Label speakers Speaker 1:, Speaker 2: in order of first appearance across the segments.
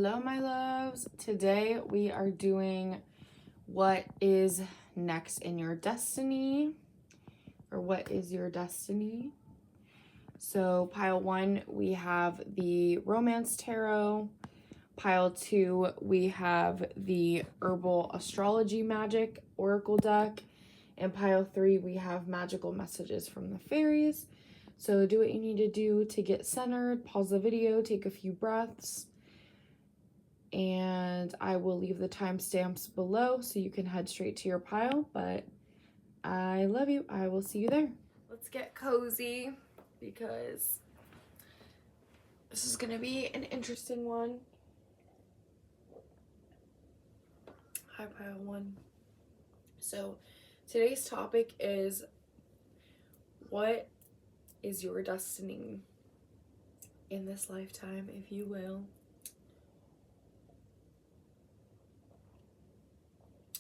Speaker 1: Hello, my loves. Today we are doing what is next in your destiny, or what is your destiny. So pile 1, we have the Romance Tarot. Pile 2, we have the Herbal Astrology Magic Oracle deck. And pile 3, we have Magical Messages from the Fairies. So do what you need to do to get centered. Pause the video, take a few breaths. And I will leave the timestamps below so you can head straight to your pile. But I love you. I will see you there. Let's get cozy because this is going to be an interesting one. Hi, pile 1. So today's topic is, what is your destiny in this lifetime, if you will?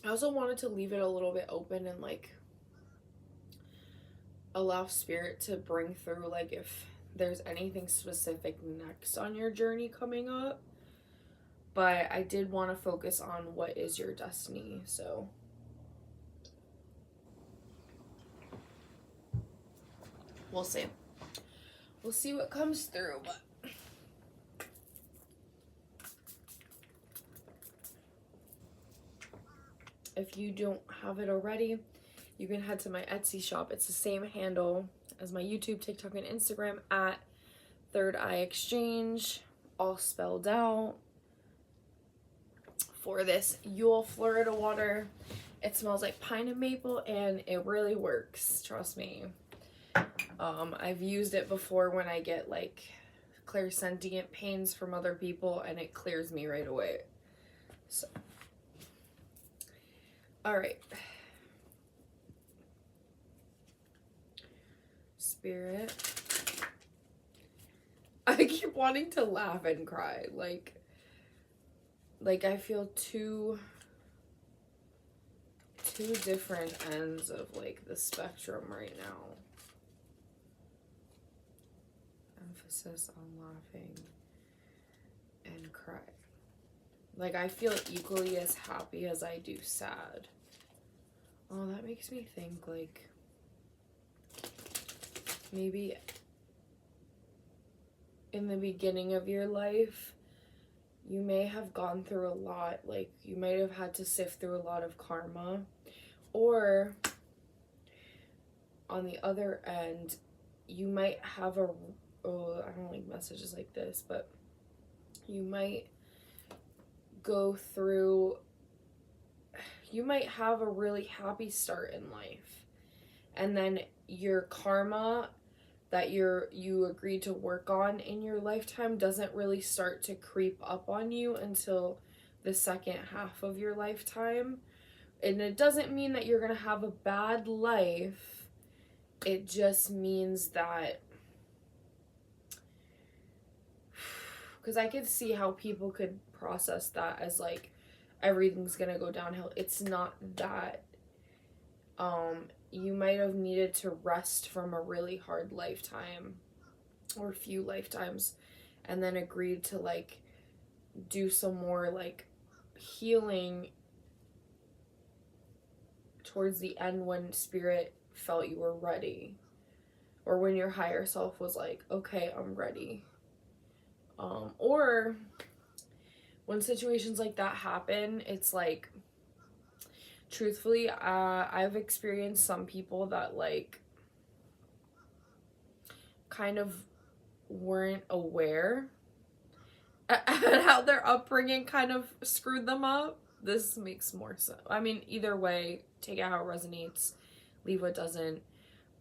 Speaker 1: I also wanted to leave it a little bit open and like allow spirit to bring through, like, if there's anything specific next on your journey coming up. But I did want to focus on what is your destiny. So we'll see. We'll see what comes through. But if you don't have it already, you can head to my Etsy shop. It's the same handle as my YouTube, TikTok, and Instagram at Third Eye Exchange, all spelled out. For this Yule Florida water, it smells like pine and maple, and it really works, trust me. I've used it before when I get like clairsentient pains from other people, and it clears me right away. So all right, Spirit. I keep wanting to laugh and cry, like I feel two different ends of like the spectrum right now. Emphasis on laughing and crying. Like, I feel equally as happy as I do sad. Oh, that makes me think, like, maybe in the beginning of your life, you may have gone through a lot. Like, you might have had to sift through a lot of karma. Or, on the other end, you might have a... Oh, I don't like messages like this, but you might go through... You might have a really happy start in life. And then your karma that you agreed to work on in your lifetime doesn't really start to creep up on you until the second half of your lifetime. And it doesn't mean that you're going to have a bad life. It just means that, because I could see how people could process that as like everything's going to go downhill. It's not that. You might have needed to rest from a really hard lifetime or a few lifetimes, and then agreed to like do some more like healing towards the end when spirit felt you were ready, or when your higher self was like, okay, I'm ready. Or when situations like that happen, it's like, truthfully, I've experienced some people that like kind of weren't aware at how their upbringing kind of screwed them up. This makes more sense. I mean, either way, take it how it resonates, leave what doesn't.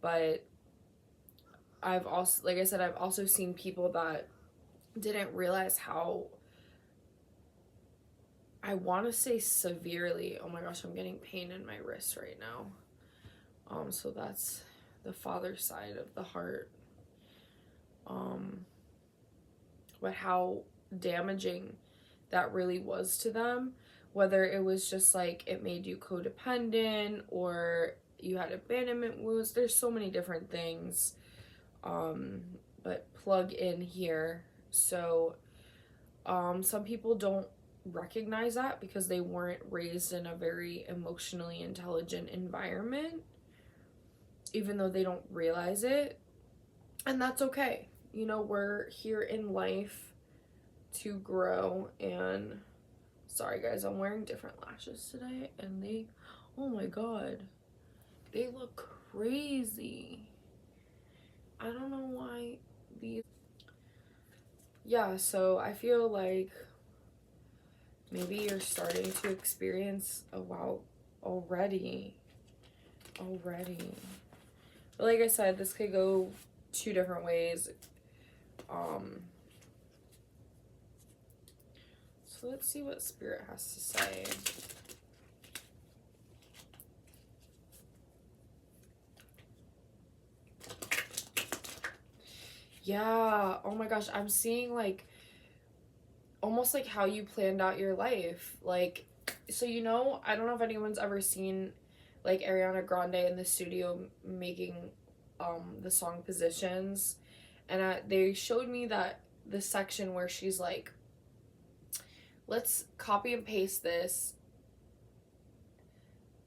Speaker 1: But I've also, like I said, I've also seen people that didn't realize how, I want to say severely, oh my gosh, I'm getting pain in my wrist right now. So that's the father side of the heart. But how damaging that really was to them, whether it was just like it made you codependent or you had abandonment wounds. There's so many different things. But plug in here. So Some people don't recognize that because they weren't raised in a very emotionally intelligent environment, even though they don't realize it. And that's okay. You know, we're here in life to grow. And sorry guys, I'm wearing different lashes today and they, oh my god, they look crazy. I don't know why these, yeah, so I feel like maybe you're starting to experience, oh wow, already. But like I said, this could go two different ways. So let's see what Spirit has to say. Yeah, oh my gosh, I'm seeing like almost like how you planned out your life. Like, so you know, I don't know if anyone's ever seen like Ariana Grande in the studio making the song Positions, and they showed me that the section where she's like, let's copy and paste this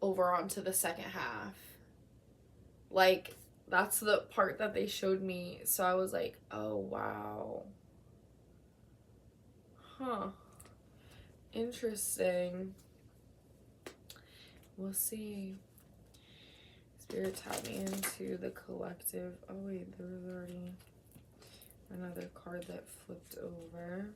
Speaker 1: over onto the second half. Like, that's the part that they showed me. So I was like, oh wow. Huh. Interesting. We'll see. Spirit tap me into the collective. Oh wait, there was already another card that flipped over.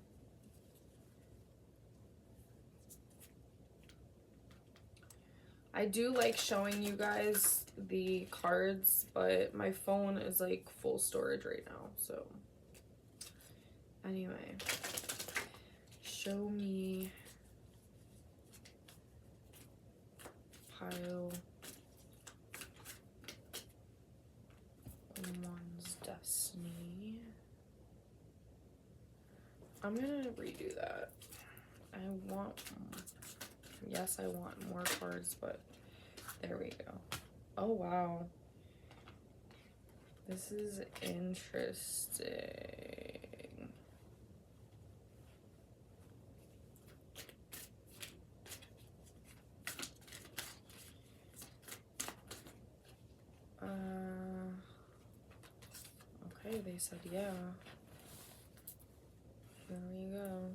Speaker 1: I do like showing you guys the cards, but my phone is like full storage right now, so anyway, show me pile one's destiny. I'm gonna redo that. Yes, I want more cards, but there we go. Oh wow, this is interesting. Okay, they said yeah. Here we go.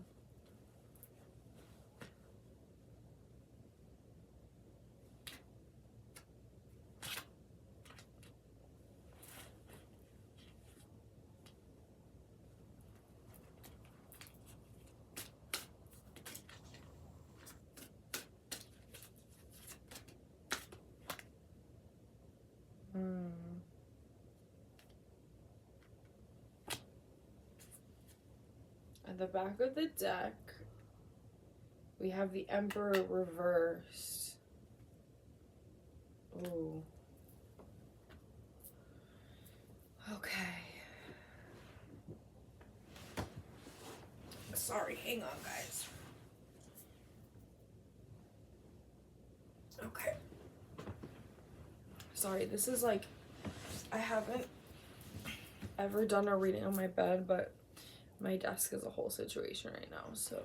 Speaker 1: At the back of the deck, we have the Emperor reversed. Ooh. Okay. Sorry, hang on, guys. Okay. Sorry, this is like, I haven't ever done a reading on my bed, but my desk is a whole situation right now, so.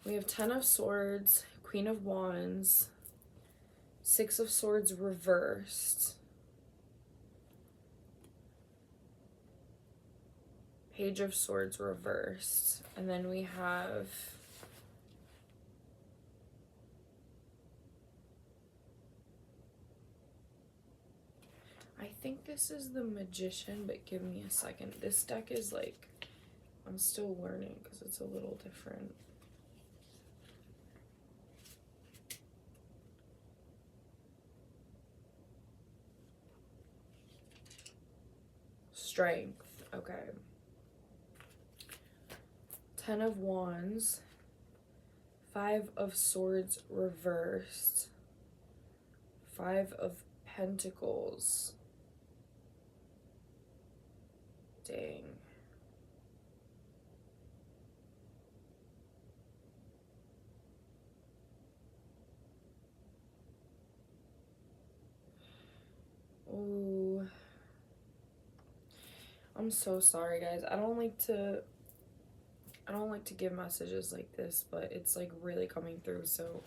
Speaker 1: We have 10 of Swords, Queen of Wands, 6 of Swords reversed, Page of Swords reversed, and then we have I think this is the Magician, but give me a second. This deck is like, I'm still learning because it's a little different. Strength, okay. 10 of Wands, 5 of Swords reversed, 5 of Pentacles. Dang. Ooh. I'm so sorry, guys. I don't like to give messages like this, but it's like really coming through. So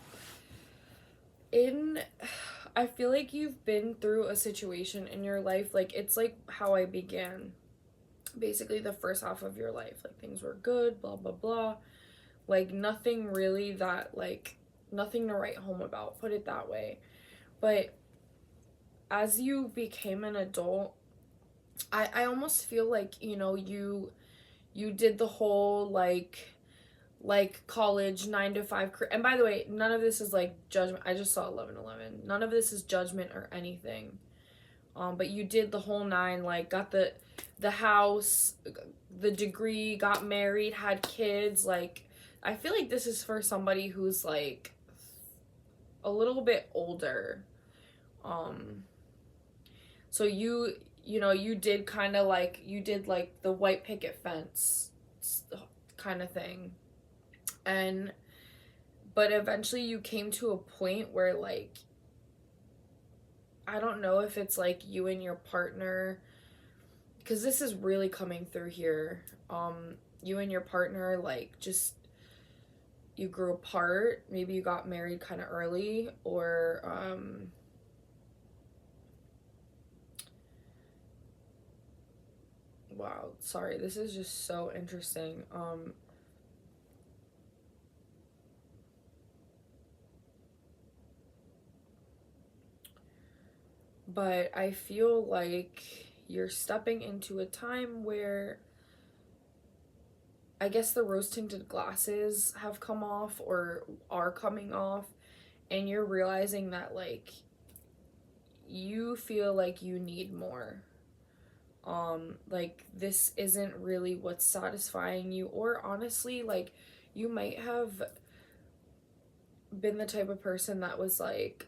Speaker 1: I feel like you've been through a situation in your life, like it's like how I began. Basically the first half of your life, like things were good, blah blah blah. Like nothing really that like nothing to write home about, put it that way. But as you became an adult, I almost feel like, you know, you did the whole like college 9 to 5 and by the way, none of this is like judgment. I just saw 1111. None of this is judgment or anything. But you did the whole nine, like got the house, the degree, got married, had kids. Like I feel like this is for somebody who's like a little bit older. So you know, you did kind of like you did like the white picket fence kind of thing. And but eventually you came to a point where like I don't know if it's like you and your partner, because this is really coming through here. You and your partner like just you grew apart, maybe you got married kind of early, or wow, sorry, this is just so interesting. But I feel like you're stepping into a time where I guess the rose tinted glasses have come off or are coming off, and you're realizing that like you feel like you need more. Like this isn't really what's satisfying you, or honestly, like you might have been the type of person that was like,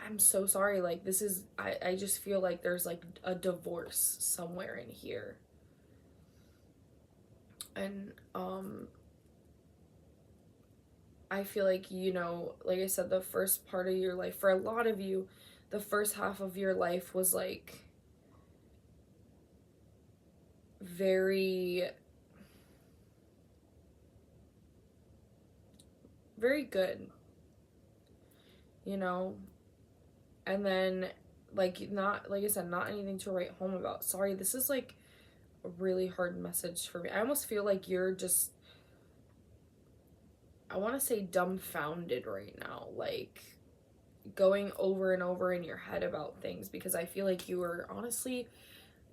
Speaker 1: I'm so sorry, like this is I just feel like there's like a divorce somewhere in here. And I feel like, you know, like I said, the first part of your life, for a lot of you, the first half of your life was like very, very good, you know? And then, like, not, like I said, not anything to write home about. Sorry, this is like a really hard message for me. I almost feel like you're just, I want to say dumbfounded right now. Like, going over and over in your head about things, because I feel like you were honestly,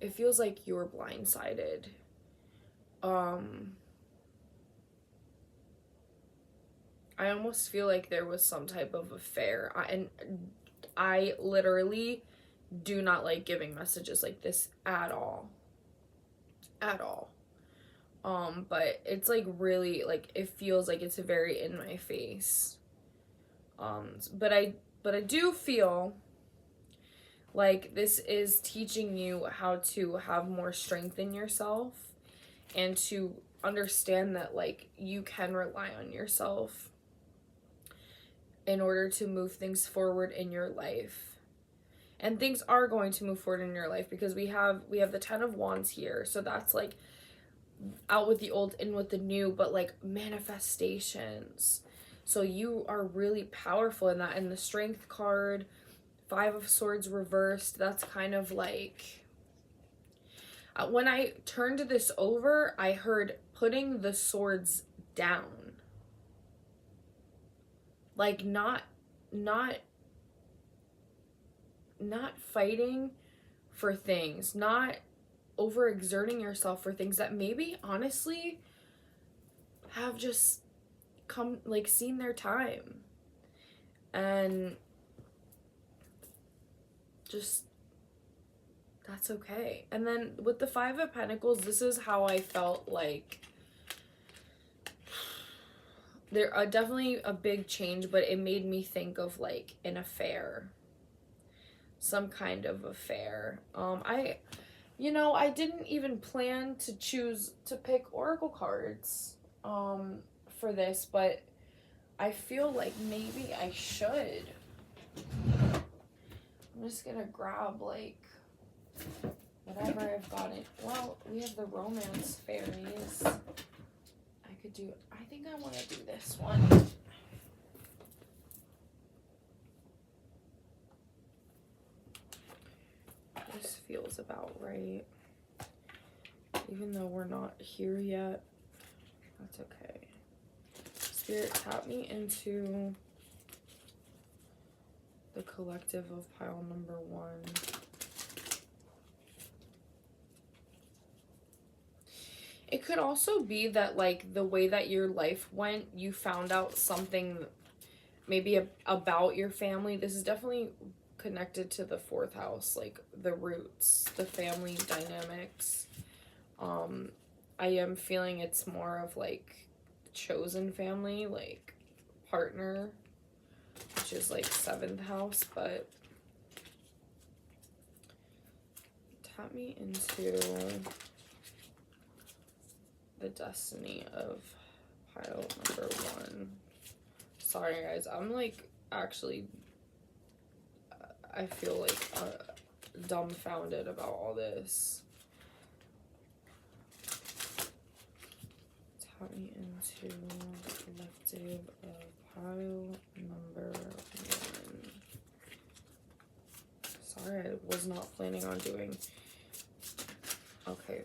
Speaker 1: it feels like you were blindsided. um I almost feel like there was some type of affair. And I literally do not like giving messages like this at all, at all. But it's like really like it feels like it's very in my face. But I do feel like this is teaching you how to have more strength in yourself, and to understand that like you can rely on yourself in order to move things forward in your life. And things are going to move forward in your life, because we have the 10 of Wands here. So that's like out with the old, in with the new, but like manifestations. So you are really powerful in that. And the Strength card, 5 of Swords reversed, that's kind of like when I turned this over, I heard putting the swords down. Like not not fighting for things, not overexerting yourself for things that maybe honestly have just come, like, seen their time. And just that's okay. And then with the 5 of Pentacles, this is how I felt like there are definitely a big change, but it made me think of like an affair, some kind of affair. I didn't even plan to choose to pick oracle cards for this, but I feel like maybe I should. I'm just gonna grab like whatever I've got it. Well, we have the romance fairies. I could do, I think I want to do this one. This feels about right. Even though we're not here yet, that's okay. Spirit, tap me into the collective of pile number 1. It could also be that, like, the way that your life went, you found out something maybe about your family. This is definitely connected to the 4th house, like the roots, the family dynamics. I am feeling it's more of like chosen family, like partner, which is like 7th house, but tap me into the destiny of pile number 1. Sorry guys, I'm like actually I feel like dumbfounded about all this. Tap me into the collective of pile number 1. Sorry, I was not planning on doing. Okay.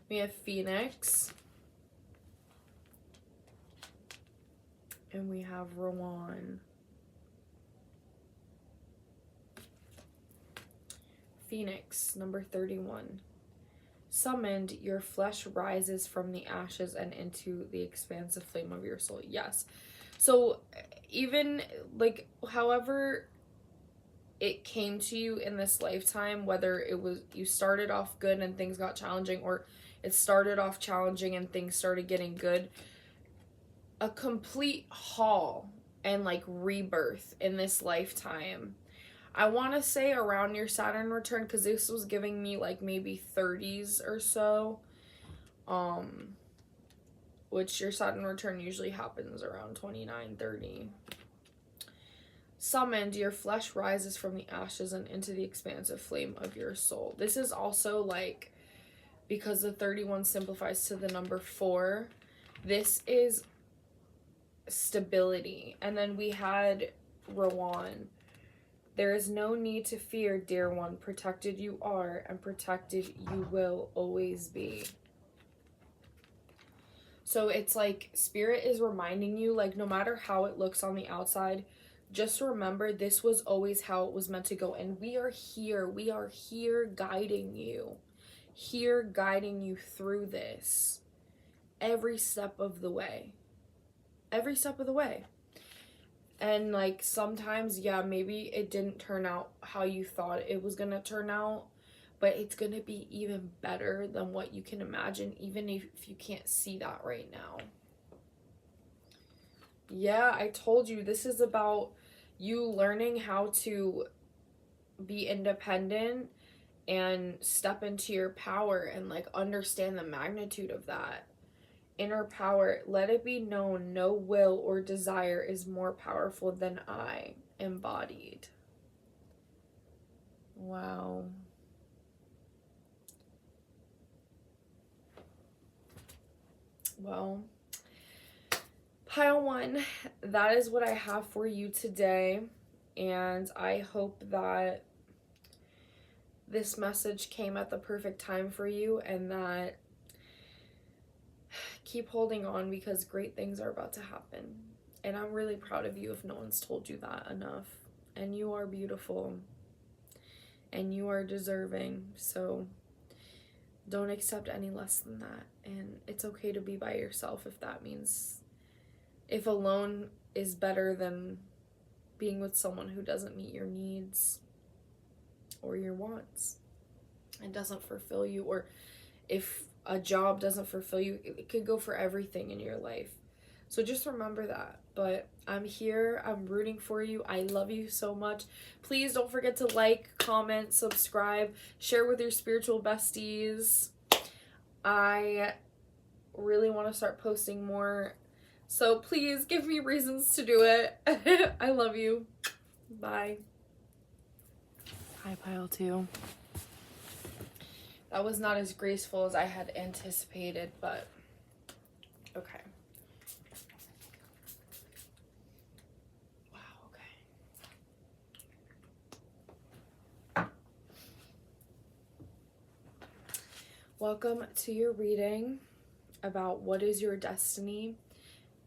Speaker 1: We have Phoenix. And we have Rowan. Phoenix, number 31. Summoned, your flesh rises from the ashes and into the expansive flame of your soul. Yes. So even like however it came to you in this lifetime, whether it was you started off good and things got challenging, or it started off challenging and things started getting good, a complete haul and like rebirth in this lifetime. I want to say around your Saturn return, because this was giving me like maybe 30s or so, which your Saturn return usually happens around 29, 30. Summoned, your flesh rises from the ashes and into the expansive flame of your soul. This is also like, because the 31 simplifies to the number 4, this is stability. And then we had Rowan. There is no need to fear, dear one. Protected you are, and protected you will always be. So it's like Spirit is reminding you, like, no matter how it looks on the outside, just remember this was always how it was meant to go. And we are here. We are here guiding you. Here guiding you through this. Every step of the way. Every step of the way. And like sometimes, yeah, maybe it didn't turn out how you thought it was gonna turn out, but it's gonna be even better than what you can imagine, even if you can't see that right now. Yeah, I told you, this is about you learning how to be independent and step into your power and like understand the magnitude of that. Inner power, let it be known, no will or desire is more powerful than I, embodied. Wow. Well, pile 1, that is what I have for you today. And I hope that this message came at the perfect time for you, and that keep holding on, because great things are about to happen. And I'm really proud of you if no one's told you that enough. And you are beautiful. And you are deserving. So don't accept any less than that. And it's okay to be by yourself if that means, if alone is better than being with someone who doesn't meet your needs or your wants and doesn't fulfill you, or if a job doesn't fulfill you. It could go for everything in your life. So just remember that. But I'm here. I'm rooting for you. I love you so much. Please don't forget to like, comment, subscribe, share with your spiritual besties. I really want to start posting more So please give me reasons to do it. I love you. Bye. Hi, pile 2. That was not as graceful as I had anticipated, but okay. Wow, okay. Welcome to your reading about what is your destiny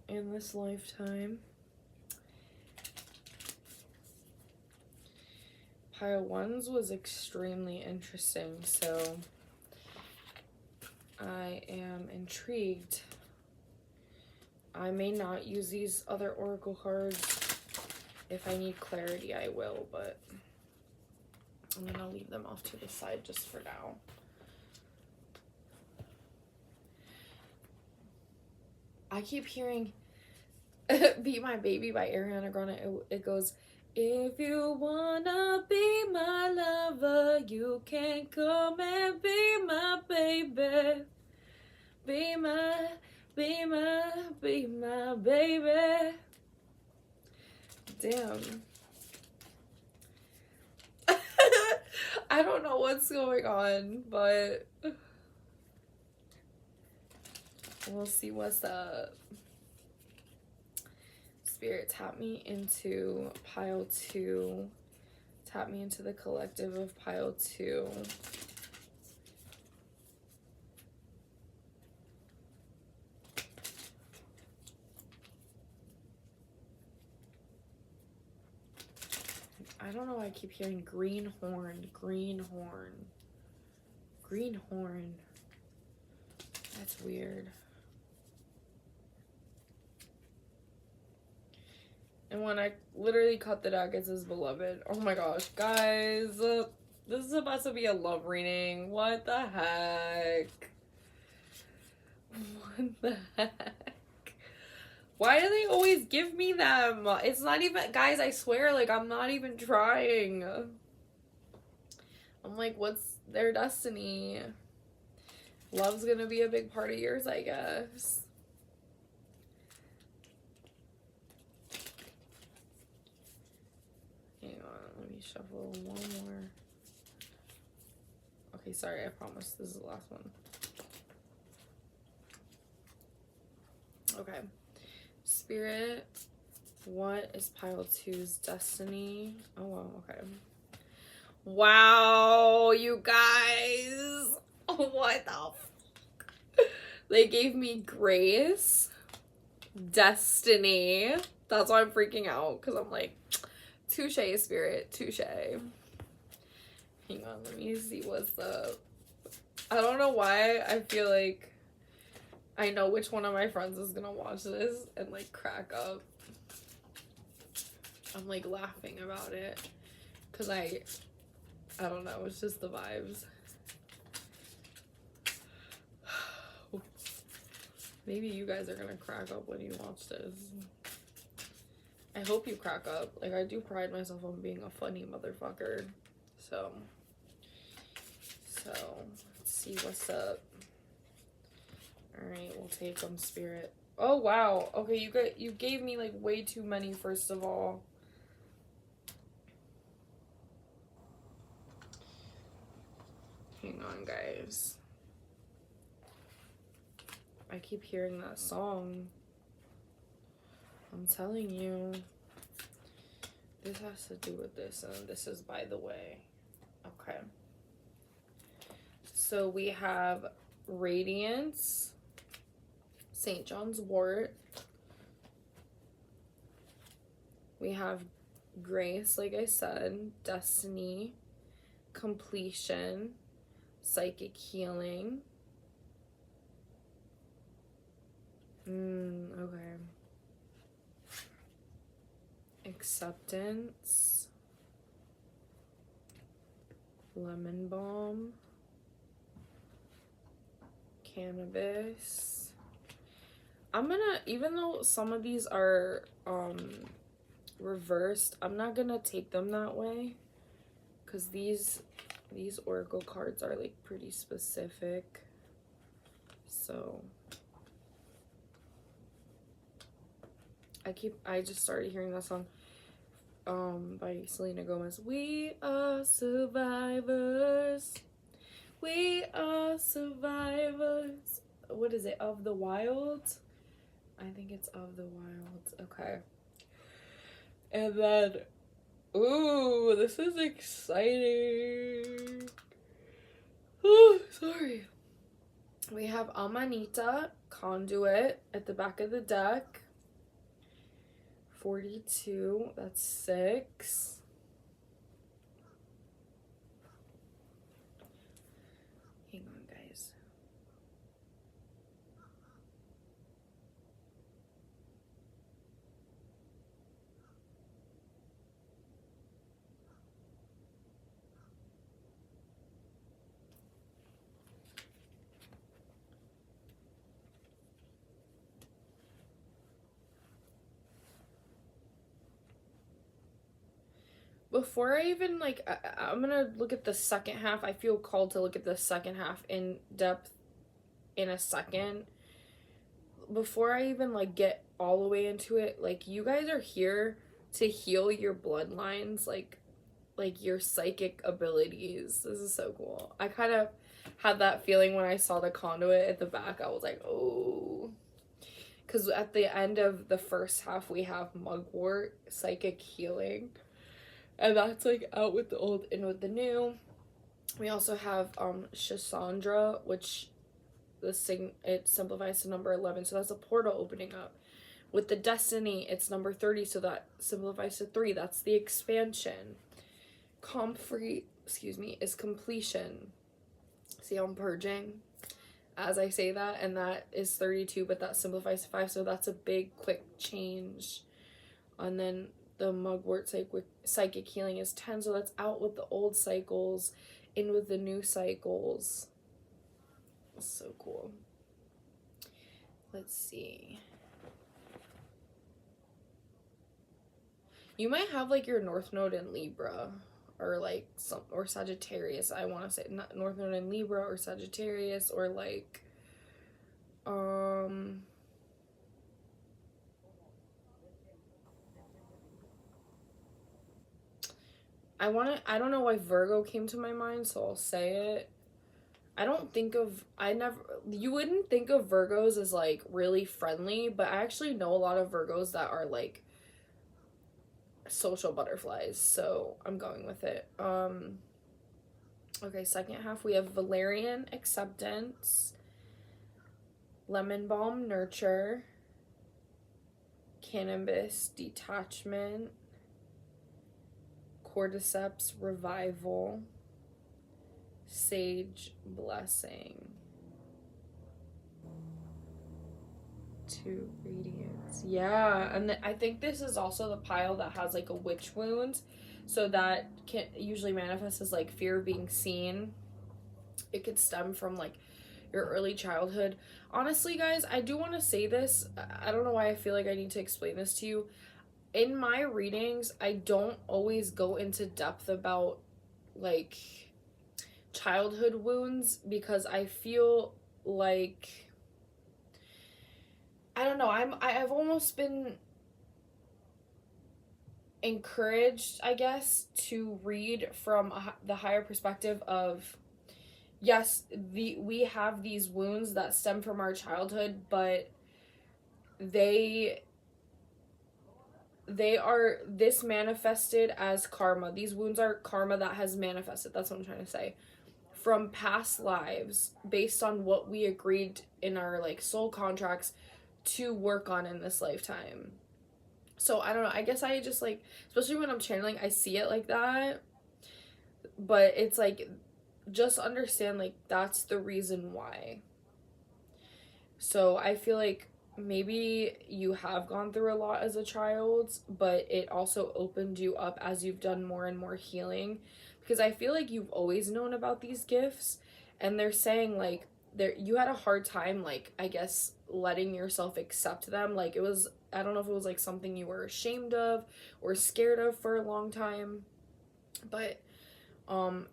Speaker 1: in this lifetime. Pile 1's was extremely interesting, so I am intrigued. I may not use these other oracle cards. If I need clarity, I will, but I'm gonna leave them off to the side just for now. I keep hearing Be My Baby by Ariana Grande. It goes, if you wanna be my lover, you can come and be my baby. Be my baby. Damn. I don't know what's going on, but we'll see what's up. Spirit, tap me into pile 2. Tap me into the collective of pile 2. I don't know why I keep hearing greenhorn, greenhorn, greenhorn. That's weird. And when I literally cut the deck, it says beloved. Oh my gosh, guys. This is about to be a love reading. What the heck? What the heck? Why do they always give me them? It's not even, guys, I swear, like, I'm not even trying. I'm like, what's their destiny? Love's gonna be a big part of yours, I guess. Hang on, let me shuffle one more. Okay, sorry, I promise this is the last one. Okay. Spirit, what is pile 2's destiny? Oh, wow, okay. Wow, you guys. What the fuck? They gave me grace, destiny. That's why I'm freaking out, because I'm like, touche, Spirit, touche. Hang on, let me see what's up. I don't know why I feel like I know which one of my friends is gonna watch this and like crack up. I'm like laughing about it because I don't know, it's just the vibes. Maybe you guys are gonna crack up when you watch this. I hope you crack up. Like, I do pride myself on being a funny motherfucker. So let's see what's up. Alright, we'll take them, Spirit. Oh, wow. Okay, you gave me, like, way too many, first of all. Hang on, guys. I keep hearing that song. I'm telling you. This has to do with this, and this is by the way. Okay. So we have Radiance, St. John's Wort. We have Grace, like I said, Destiny, Completion, Psychic Healing. Okay. Acceptance, Lemon Balm, Cannabis. I'm gonna, even though some of these are reversed, I'm not gonna take them that way because these oracle cards are like pretty specific. So I just started hearing that song by Selena Gomez. We are survivors. We are survivors. What is it? Of the Wild? I think it's Of the Wild. Okay. And then, ooh, this is exciting. Oh, sorry. We have Amanita, Conduit at the back of the deck. 42, that's 6. Hang on, guys. Before I even, like, I'm gonna look at the second half. I feel called to look at the second half in depth in a second. Before I even, like, get all the way into it, like, you guys are here to heal your bloodlines, like your psychic abilities. This is so cool. I kind of had that feeling when I saw the conduit at the back. I was like, oh. Because at the end of the first half, we have Mugwort, Psychic Healing. And that's, like, out with the old, in with the new. We also have Shasandra, which it simplifies to number 11. So that's a portal opening up. With the Destiny, it's number 30. So that simplifies to 3. That's the expansion. Comfrey, is completion. See how I'm purging as I say that, and that is 32, but that simplifies to 5, so that's a big quick change. And then the Mugwort Psychic Healing is 10, so that's out with the old cycles, in with the new cycles. So cool. Let's see. You might have, like, your North Node in Libra, or, like, or Sagittarius. I want to say not North Node in Libra or Sagittarius, or, like, I don't know why Virgo came to my mind, so I'll say it. You wouldn't think of Virgos as, like, really friendly, but I actually know a lot of Virgos that are, like, social butterflies, so I'm going with it. Okay, second half, we have Valerian, Acceptance, Lemon Balm, Nurture, Cannabis, Detachment, Cordyceps, Revival, Sage, Blessing, 2, Radiance. Yeah, and I think this is also the pile that has, like, a witch wound, so that can usually manifest as, like, fear of being seen. It could stem from, like, your early childhood. Honestly, guys, I do want to say this. I don't know why I feel like I need to explain this to you. In my readings, I don't always go into depth about, like, childhood wounds, because I feel like, I don't know, I've almost been encouraged, I guess, to read from the higher perspective of, yes, we have these wounds that stem from our childhood, but they are this manifested as karma. These wounds are karma that has manifested. That's what I'm trying to say. From past lives, based on what we agreed in our, like, soul contracts to work on in this lifetime. So I don't know. I guess I just, like, especially when I'm channeling, I see it like that. But it's like, just understand, like, that's the reason why. So I feel like maybe you have gone through a lot as a child, but it also opened you up as you've done more and more healing, because I feel like you've always known about these gifts, and they're saying, like, you had a hard time, like, I guess, letting yourself accept them. Like, it was, I don't know if it was, like, something you were ashamed of or scared of for a long time, but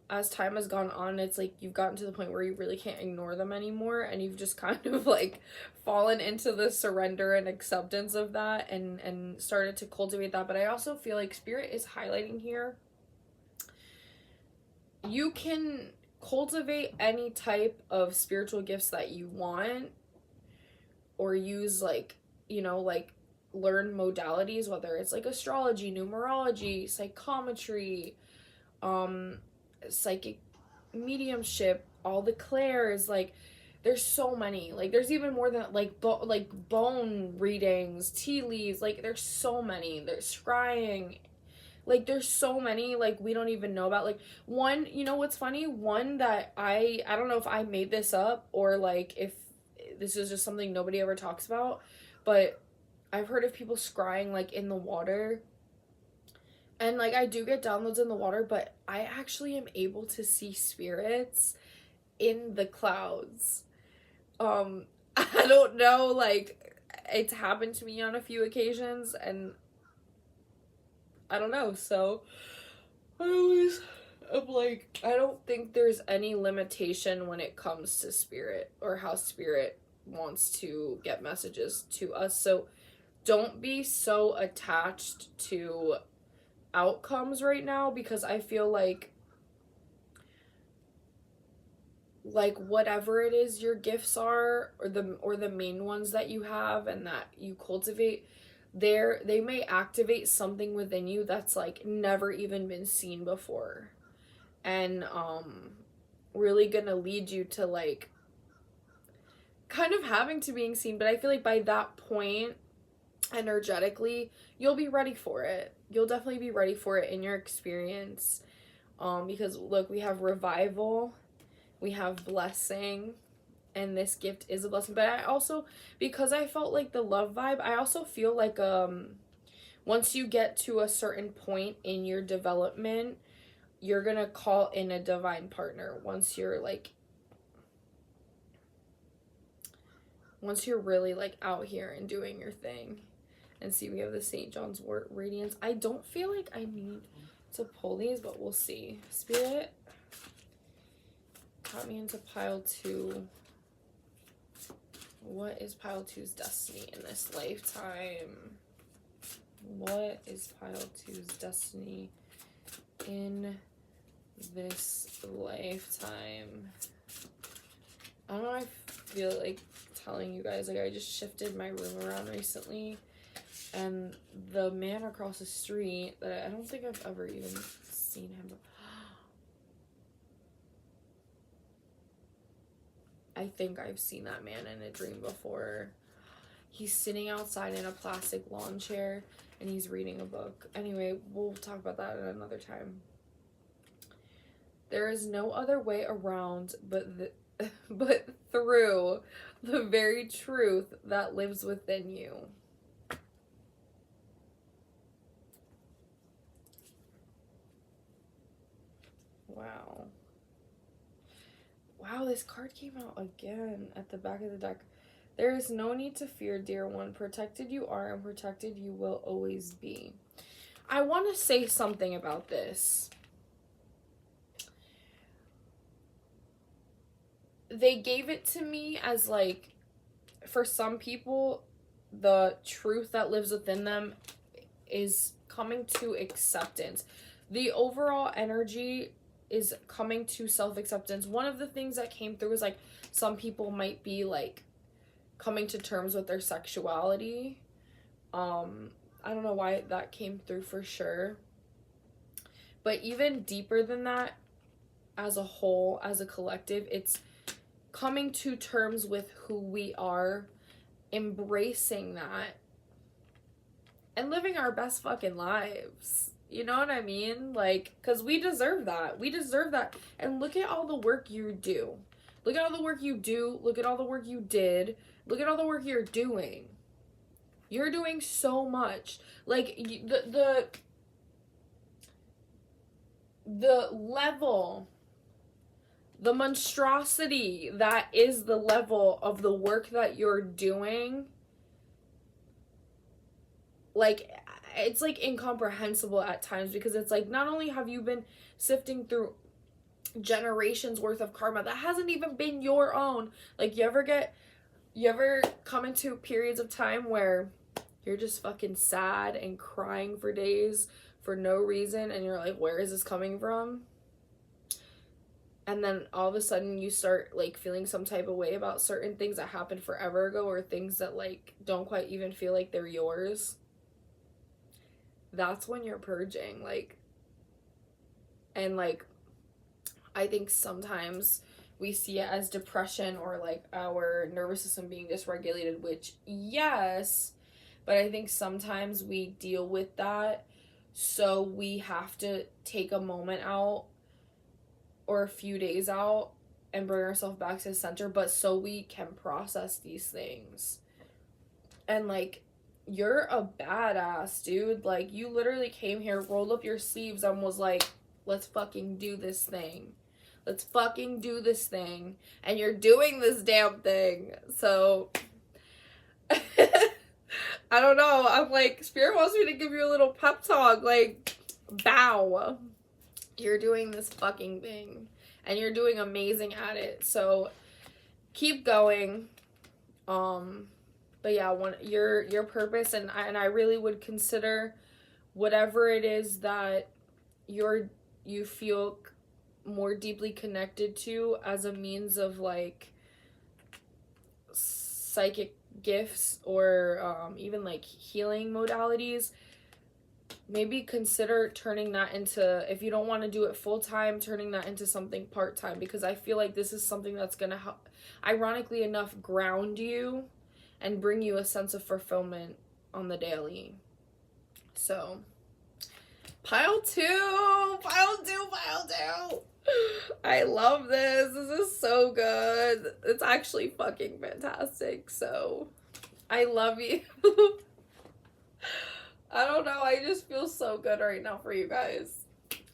Speaker 1: as time has gone on, it's like you've gotten to the point where you really can't ignore them anymore, and you've just kind of like fallen into the surrender and acceptance of that, and started to cultivate that. But I also feel like Spirit is highlighting here, you can cultivate any type of spiritual gifts that you want, or use, like, you know, like learn modalities, whether it's like astrology, numerology, psychometry, psychic mediumship, all the clairs, like there's so many, like there's even more than like bone readings, tea leaves, like there's so many, there's scrying, like there's so many, like we don't even know about. Like one, you know what's funny, one that I don't know if I made this up or like if this is just something nobody ever talks about, but I've heard of people scrying like in the water. And like I do get downloads in the water, but I actually am able to see spirits in the clouds. I don't know, like it's happened to me on a few occasions, and I don't know. So I always am like, I don't think there's any limitation when it comes to spirit or how spirit wants to get messages to us. So don't be so attached to outcomes right now, because I feel like whatever it is your gifts are, or the main ones that you have and that you cultivate, they may activate something within you that's like never even been seen before, and really gonna lead you to like kind of having to being seen. But I feel like by that point, energetically, you'll be ready for it. You'll definitely be ready for it in your experience. Because look, we have revival, we have blessing, and this gift is a blessing. But I also, because I felt like the love vibe, I also feel like once you get to a certain point in your development, you're gonna call in a divine partner once you're really like out here and doing your thing. And see, we have the St. John's Wort Radiance. I don't feel like I need to pull these, but we'll see. Spirit got me into pile 2. What is pile 2's destiny in this lifetime? What is pile 2's destiny in this lifetime? I don't know, I feel like telling you guys, like I just shifted my room around recently, and the man across the street that I don't think I've ever even seen him. I think I've seen that man in a dream before. He's sitting outside in a plastic lawn chair and he's reading a book. Anyway, we'll talk about that at another time. There is no other way around but through the very truth that lives within you. Wow. Wow, this card came out again at the back of the deck. There is no need to fear, dear one. Protected you are, and protected you will always be. I want to say something about this. They gave it to me as like, for some people, the truth that lives within them is coming to acceptance. The overall energy is coming to self-acceptance. One of the things that came through is like some people might be like coming to terms with their sexuality. I don't know why that came through for sure. But even deeper than that, as a whole, as a collective, it's coming to terms with who we are, embracing that, and living our best fucking lives. You know what I mean? Like, because we deserve that. We deserve that. And look at all the work you do. Look at all the work you do. Look at all the work you did. Look at all the work you're doing. You're doing so much. Like, the level, the monstrosity that is the level of the work that you're doing, like, it's like incomprehensible at times, because it's like, not only have you been sifting through generations worth of karma that hasn't even been your own. Like, you ever come into periods of time where you're just fucking sad and crying for days for no reason, and you're like, where is this coming from? And then all of a sudden you start like feeling some type of way about certain things that happened forever ago, or things that like don't quite even feel like they're yours. That's when you're purging. Like, and like, I think sometimes we see it as depression or like our nervous system being dysregulated, which yes, but I think sometimes we deal with that, so we have to take a moment out or a few days out and bring ourselves back to the center, but so we can process these things. And like, you're a badass, dude. Like, you literally came here, rolled up your sleeves, and was like, let's fucking do this thing. Let's fucking do this thing. And you're doing this damn thing. So I don't know. I'm like, Spirit wants me to give you a little pep talk. Like, bow. You're doing this fucking thing. And you're doing amazing at it. So keep going. But yeah, your purpose, and I really would consider whatever it is that you feel more deeply connected to as a means of like psychic gifts or even like healing modalities. Maybe consider turning that into, if you don't want to do it full-time, turning that into something part-time, because I feel like this is something that's going to help, ironically enough, ground you and bring you a sense of fulfillment on the daily. So, pile two. I love this. This is so good. It's actually fucking fantastic. So, I love you. I don't know. I just feel so good right now for you guys.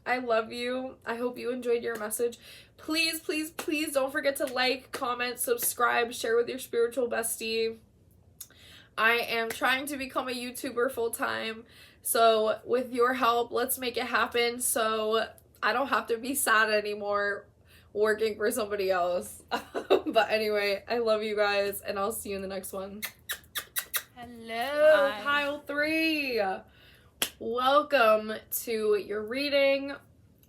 Speaker 1: I love you. I hope you enjoyed your message. Please, please, please don't forget to like, comment, subscribe, share with your spiritual bestie. I am trying to become a YouTuber full-time. So with your help, let's make it happen so I don't have to be sad anymore working for somebody else. But anyway, I love you guys, and I'll see you in the next one. Hello, pile 3. Welcome to your reading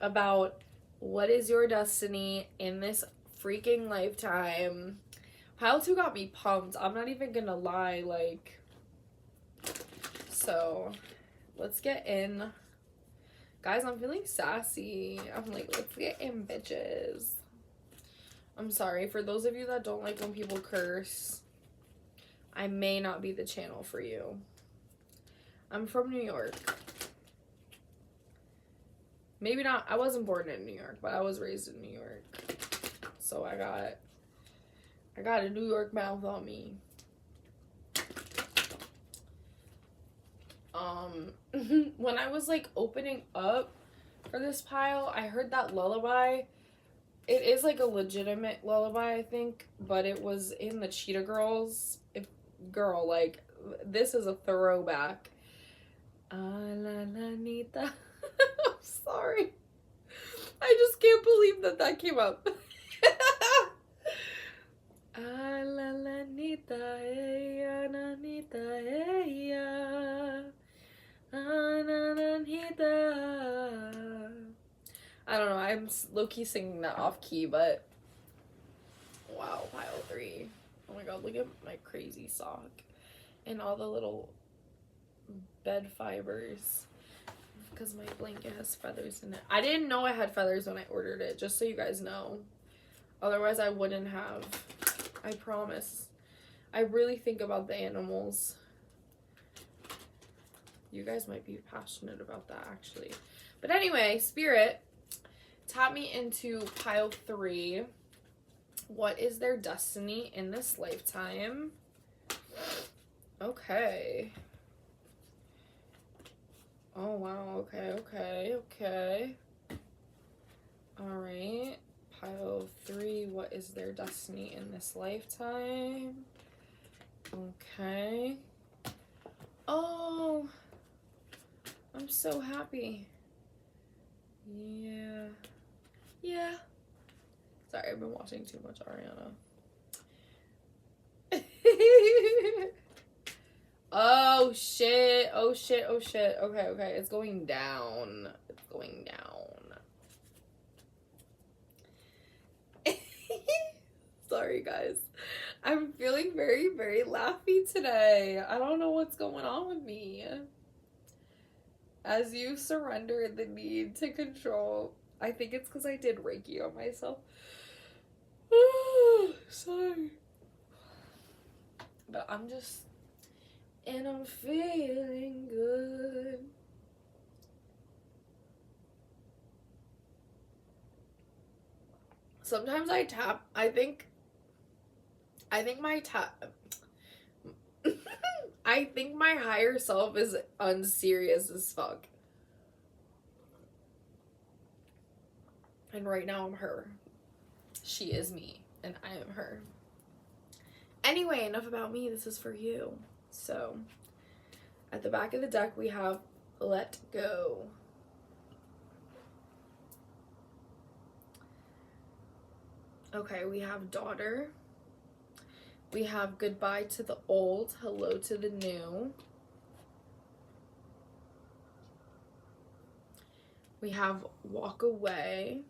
Speaker 1: about what is your destiny in this freaking lifetime. Pile 2 got me pumped. I'm not even gonna lie, like, so let's get in. Guys, I'm feeling sassy. I'm like, let's get in, bitches. I'm sorry for those of you that don't like when people curse. I may not be the channel for you. I'm from New York. Maybe not. I wasn't born in New York, but I was raised in New York. So I got a New York mouth on me. When I was like opening up for this pile, I heard that lullaby. It is like a legitimate lullaby, I think, but it was in the Cheetah Girls. Girl, like, this is a throwback. Anita. I'm sorry. I just can't believe that came up. Anita, I don't know, I'm low-key singing that off-key, but wow, pile 3. Oh my god, look at my crazy sock and all the little bed fibers because my blanket has feathers in it. I didn't know I had feathers when I ordered it, just so you guys know. Otherwise, I wouldn't have. I promise. I really think about the animals. You guys might be passionate about that, actually. But anyway, Spirit, tap me into pile 3. What is their destiny in this lifetime? Okay. Oh, wow. Okay. Alright. Pile 3. What is their destiny in this lifetime? Okay. Oh, I'm so happy. Yeah. Sorry, I've been watching too much Ariana. Oh shit. Okay, it's going down. Sorry, guys. I'm feeling very, very laughy today. I don't know what's going on with me. As you surrender the need to control, I think it's because I did Reiki on myself. Sorry. But I'm feeling good. Sometimes I tap, I think my I think my higher self is unserious as fuck. And right now I'm her. She is me, and I am her. Anyway, enough about me. This is for you. So, at the back of the deck, we have Let Go. Okay, we have Daughter. We have Goodbye to the Old, Hello to the New. We have Walk Away.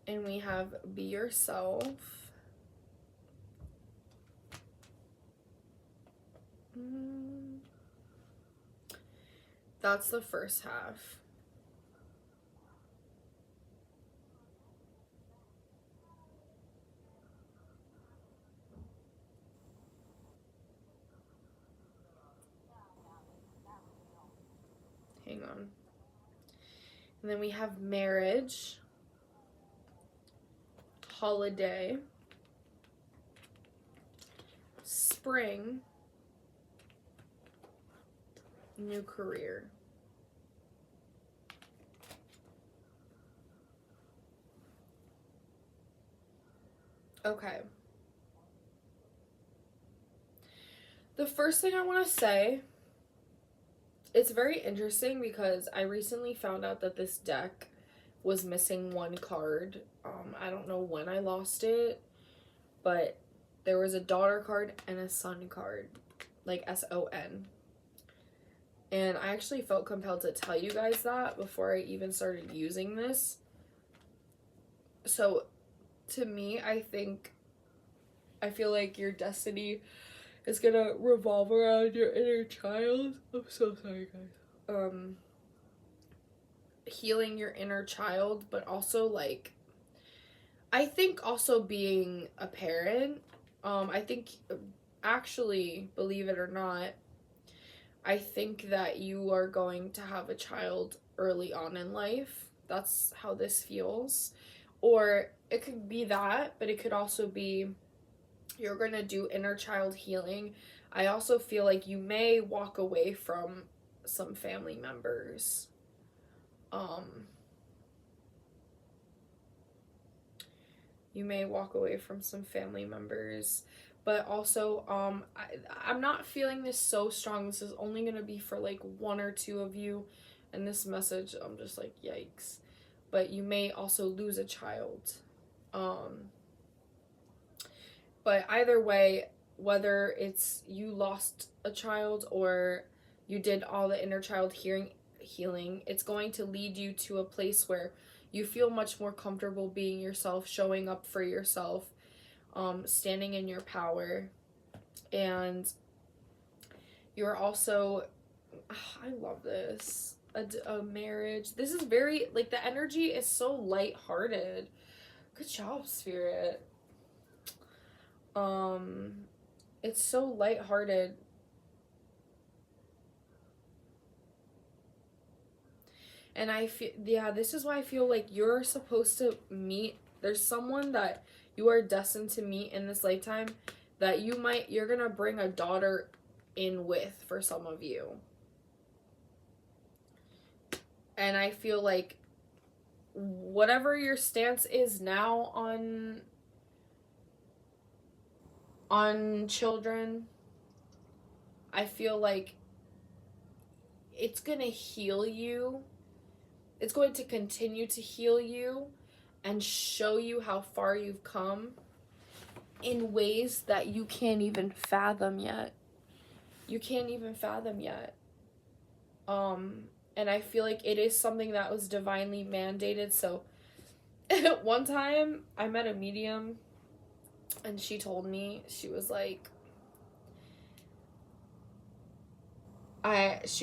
Speaker 1: And we have Be Yourself. That's the first half. Hang on. And then we have Marriage, Holiday, Spring, New Career. Okay. The first thing I want to say, it's very interesting because I recently found out that this deck was missing one card. I don't know when I lost it, but there was a daughter card and a son card, like S-O-N. And I actually felt compelled to tell you guys that before I even started using this. So, to me, I feel like your destiny is gonna revolve around your inner child. I'm so sorry, guys. Healing your inner child, but also, like, I think also being a parent. I think, actually, believe it or not, I think that you are going to have a child early on in life. That's how this feels. Or it could be that, but it could also be you're going to do inner child healing. I also feel like you may walk away from some family members. You may walk away from some family members. But also, I'm not feeling this so strong. This is only going to be for, like, one or two of you. And this message, I'm just like, yikes. But you may also lose a child. But either way, whether it's you lost a child or you did all the inner child healing, it's going to lead you to a place where you feel much more comfortable being yourself, showing up for yourself, standing in your power. And you're also, I love this, a marriage. This is very, like, the energy is so lighthearted. Good job, Spirit. It's so lighthearted. And I feel, yeah, this is why I feel like you're supposed to meet, there's someone that you are destined to meet in this lifetime that you're gonna bring a daughter in with for some of you. And I feel like whatever your stance is now on children, I feel like it's gonna heal you. It's going to continue to heal you. and show you how far you've come in ways that you can't even fathom yet. You can't even fathom yet. And I feel like it is something that was divinely mandated. So one time I met a medium and she told me, she was like, asked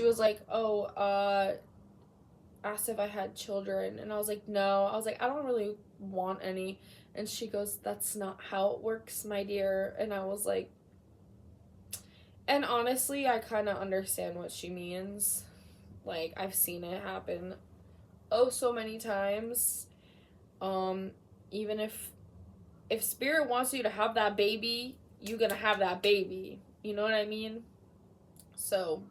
Speaker 1: if I had children, and I was like, no. I was like, I don't really want any. And she goes, that's not how it works, my dear. And I was like, and honestly, I kind of understand what she means. Like, I've seen it happen oh so many times. Even if spirit wants you to have that baby, you're gonna have that baby. You know what I mean? So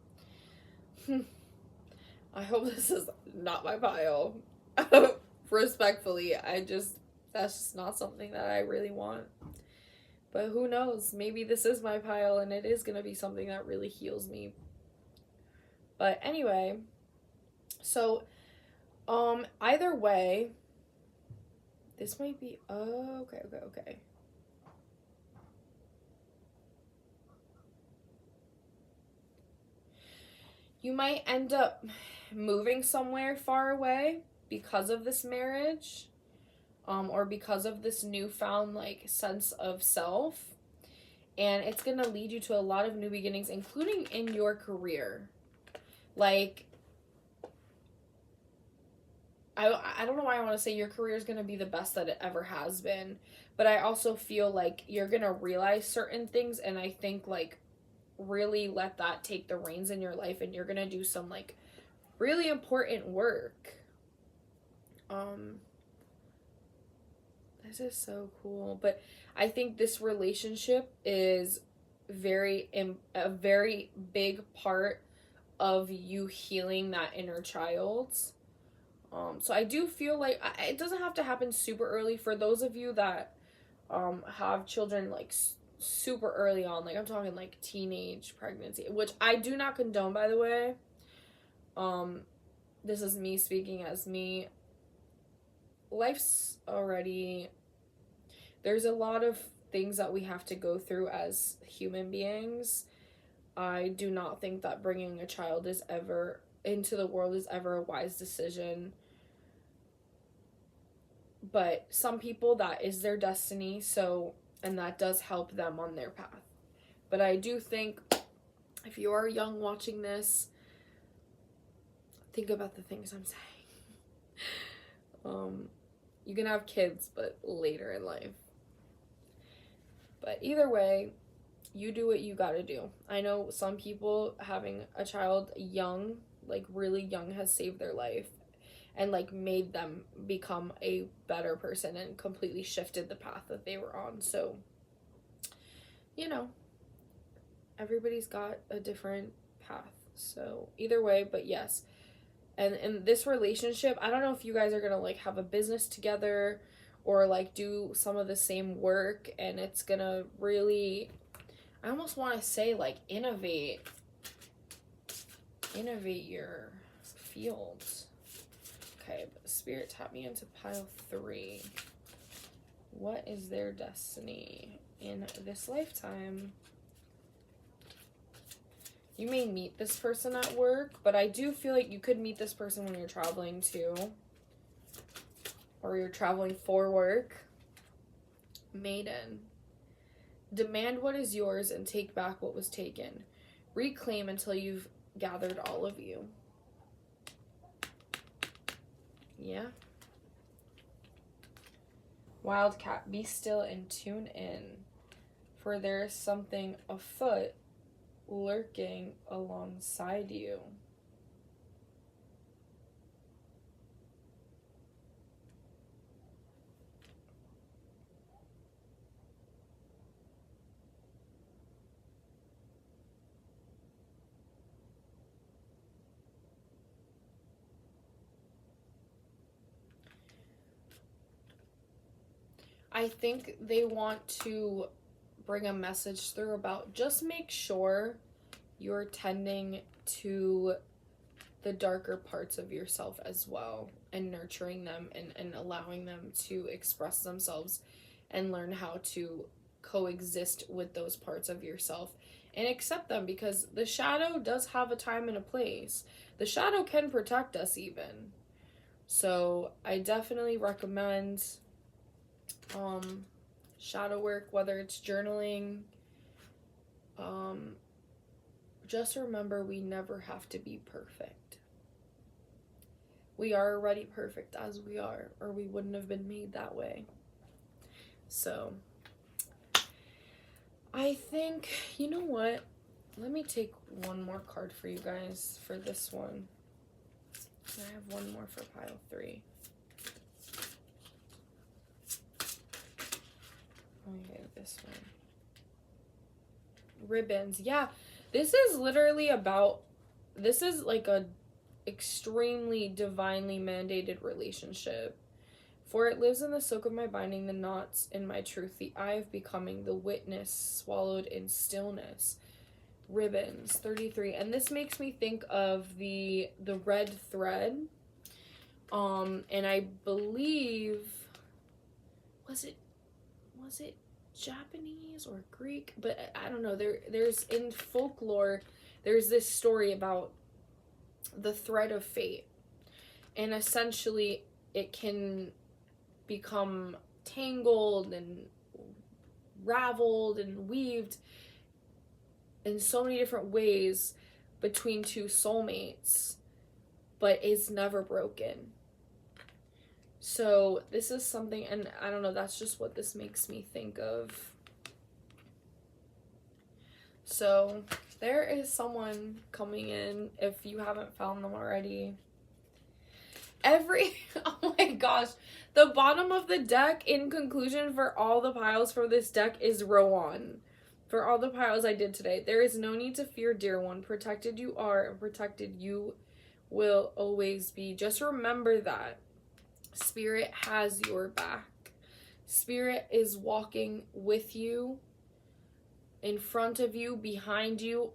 Speaker 1: I hope this is not my pile. Respectfully, that's just not something that I really want. But who knows? Maybe this is my pile and it is gonna be something that really heals me. But anyway, so either way, this might be okay. You might end up moving somewhere far away because of this marriage, or because of this newfound like sense of self, and it's gonna lead you to a lot of new beginnings, including in your career. Like, I don't know why I want to say your career is gonna be the best that it ever has been, but I also feel like you're gonna realize certain things, and I think like really let that take the reins in your life, and you're gonna do some like really important work. This is so cool. But I think this relationship is a very big part of you healing that inner child. So I do feel like it doesn't have to happen super early. For those of you that have children like super early on, like I'm talking like teenage pregnancy, which I do not condone, by the way. This is me speaking as me. Life's already, there's a lot of things that we have to go through as human beings. I do not think that bringing a child is ever into the world is ever a wise decision. But some people, that is their destiny, so, and that does help them on their path. But I do think if you are young watching this, think about the things I'm saying. You can have kids, but later in life. But either way, you do what you gotta do. I know some people having a child young, like really young, has saved their life and like made them become a better person and completely shifted the path that they were on. So, you know, everybody's got a different path. So either way, but yes. And in this relationship, I don't know if you guys are gonna like have a business together or like do some of the same work, and it's gonna really, I almost want to say like innovate your fields. Okay, but Spirit tapped me into pile 3. What is their destiny in this lifetime? You may meet this person at work, but I do feel like you could meet this person when you're traveling too. Or you're traveling for work. Maiden. Demand what is yours and take back what was taken. Reclaim until you've gathered all of you. Yeah. Wildcat, be still and tune in, for there is something afoot lurking alongside you. I think they want to bring a message through about just make sure you're tending to the darker parts of yourself as well, and nurturing them, and allowing them to express themselves and learn how to coexist with those parts of yourself and accept them, because the shadow does have a time and a place. The shadow can protect us even. So I definitely recommend shadow work, whether it's journaling. Just remember, we never have to be perfect. We are already perfect as we are, or we wouldn't have been made that way. So I think, you know what? Let me take one more card for you guys for this one. I have one more for pile 3. Okay, this one. Ribbons. Yeah, this is literally about, this is like a extremely divinely mandated relationship. For it lives in the silk of my binding, the knots in my truth, the eye of becoming, the witness swallowed in stillness. Ribbons, 33. And this makes me think of the red thread. And I believe, was it Japanese or Greek? But I don't know. There's in folklore, there's this story about the thread of fate. And essentially it can become tangled and raveled and weaved in so many different ways between two soulmates, but it's never broken. So this is something, and I don't know, that's just what this makes me think of. So there is someone coming in, if you haven't found them already. Oh my gosh, the bottom of the deck, in conclusion, for all the piles for this deck is Rowan. For all the piles I did today, there is no need to fear, dear one. Protected you are, and protected you will always be. Just remember that. Spirit has your back. Spirit is walking with you, in front of you, behind you,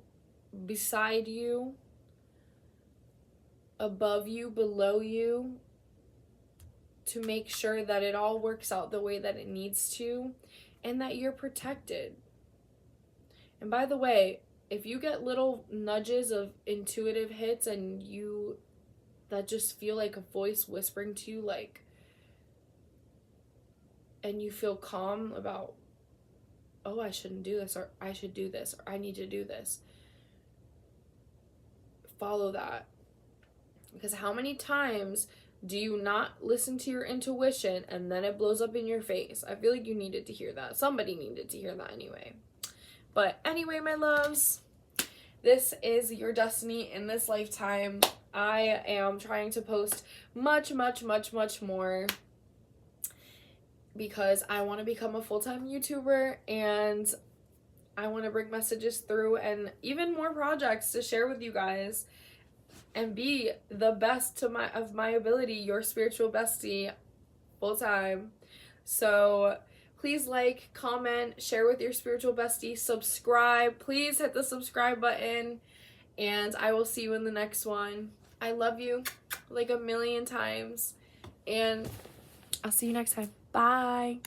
Speaker 1: beside you, above you, below you, to make sure that it all works out the way that it needs to, and that you're protected. And by the way, if you get little nudges of intuitive hits and you, that just feel like a voice whispering to you, like, and you feel calm about, oh, I shouldn't do this, or I should do this, or I need to do this, follow that. Because how many times do you not listen to your intuition and then it blows up in your face? I feel like you needed to hear that. Somebody needed to hear that anyway. But anyway, my loves, this is your destiny in this lifetime. I am trying to post much, much, much, much more, because I want to become a full-time YouTuber, and I want to bring messages through and even more projects to share with you guys, and be the best of my ability, your spiritual bestie, full time. So please like, comment, share with your spiritual bestie, subscribe. Please hit the subscribe button, and I will see you in the next one. I love you like a million times, and I'll see you next time. Bye.